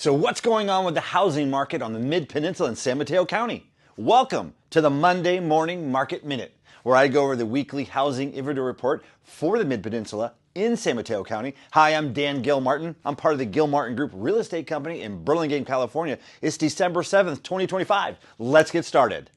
So what's going on with the housing market on the Mid-Peninsula in San Mateo County? Welcome to the Monday Morning Market Minute, where I go over the weekly housing inventory report for the Mid-Peninsula in San Mateo County. Hi, I'm Dan Gilmartin. I'm part of the Gilmartin Group real estate company in Burlingame, California. It's December 7th, 2025. Let's get started.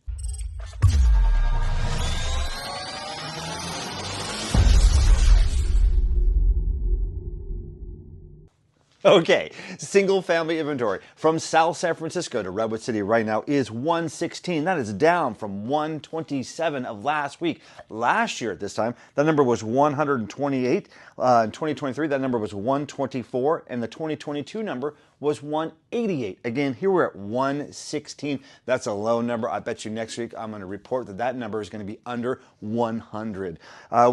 Okay, single family inventory from South San Francisco to Redwood City right now is 116. That is down from 127 of last week. Last year at this time, that number was 128. In 2023, that number was 124, and the 2022 number was 188. Again, here we're at 116. That's a low number. I bet you next week I'm going to report that number is going to be under 100.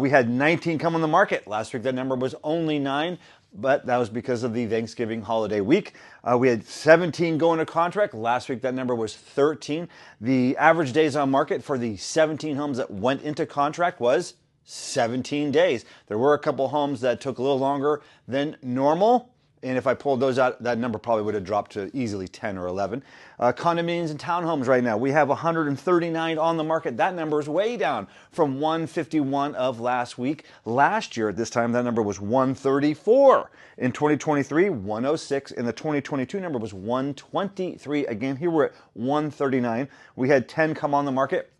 We had 19 come on the market. Last week, that number was only 9. But that was because of the Thanksgiving holiday week. We had 17 go into contract. Last week, that number was 13. The average days on market for the 17 homes that went into contract was 17 days. There were a couple homes that took a little longer than normal. And if I pulled those out, that number probably would have dropped to easily 10 or 11. Condominiums and townhomes right now, we have 139 on the market. That number is way down from 151 of last week. Last year at this time, that number was 134. In 2023, 106. And the 2022 number was 123. Again, here we're at 139. We had 10 come on the market.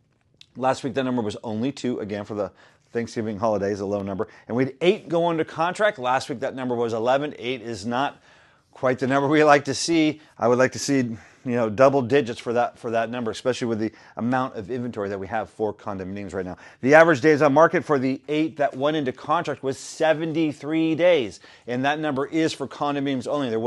Last week, that number was only 2, again, for the Thanksgiving holiday is a low number. And we had 8 go into contract. Last week, that number was 11. 8 is not quite the number we like to see. I would like to see, double digits for that number, especially with the amount of inventory that we have for condominiums right now. The average days on market for the 8 that went into contract was 73 days. And that number is for condominiums only. There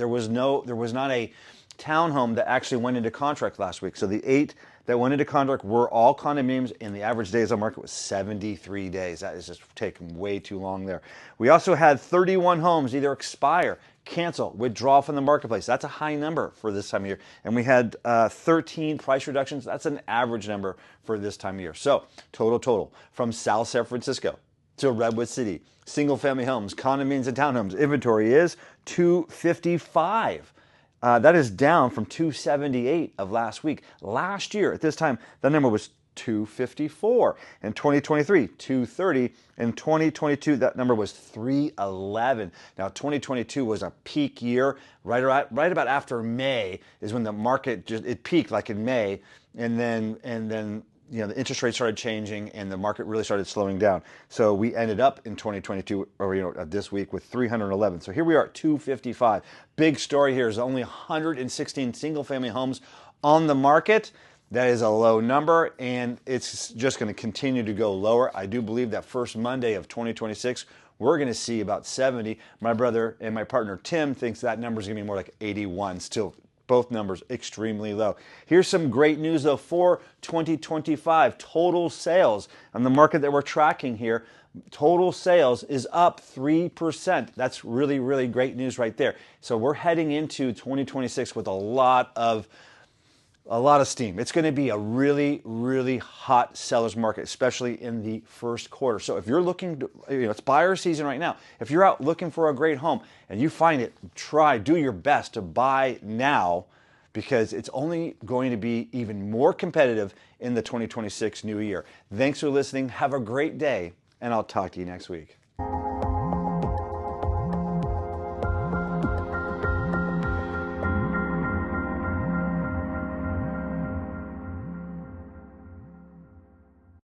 was not a townhome that actually went into contract last week. So the 8 that went into contract were all condominiums, and the average days on market was 73 days. That is just taking way too long there. We also had 31 homes either expire, cancel, withdraw from the marketplace. That's a high number for this time of year. And we had 13 price reductions. That's an average number for this time of year. So total from South San Francisco to Redwood City, single family homes, condominiums and townhomes, inventory is 255. That is down from 278 of last week. Last year, at this time, that number was 254. In 2023, 230. In 2022, that number was 311. Now, 2022 was a peak year. Right about after May is when the market it peaked, like in May, and then the interest rates started changing and the market really started slowing down. So we ended up in 2022, or this week, with 311. So here we are at 255. Big story here is only 116 single-family homes on the market. That is a low number, and it's just going to continue to go lower. I do believe that first Monday of 2026, we're going to see about 70. My brother and my partner Tim thinks that number is going to be more like 81. Still, both numbers extremely low. Here's some great news, though, for 2025. Total sales on the market that we're tracking here, total sales is up 3%. That's really, really great news right there. So we're heading into 2026 with a lot of steam. It's going to be a really, really hot seller's market, especially in the first quarter. So if you're looking to, it's buyer season right now. If you're out looking for a great home and you find it, do your best to buy now, because it's only going to be even more competitive in the 2026 new year. Thanks for listening. Have a great day, and I'll talk to you next week.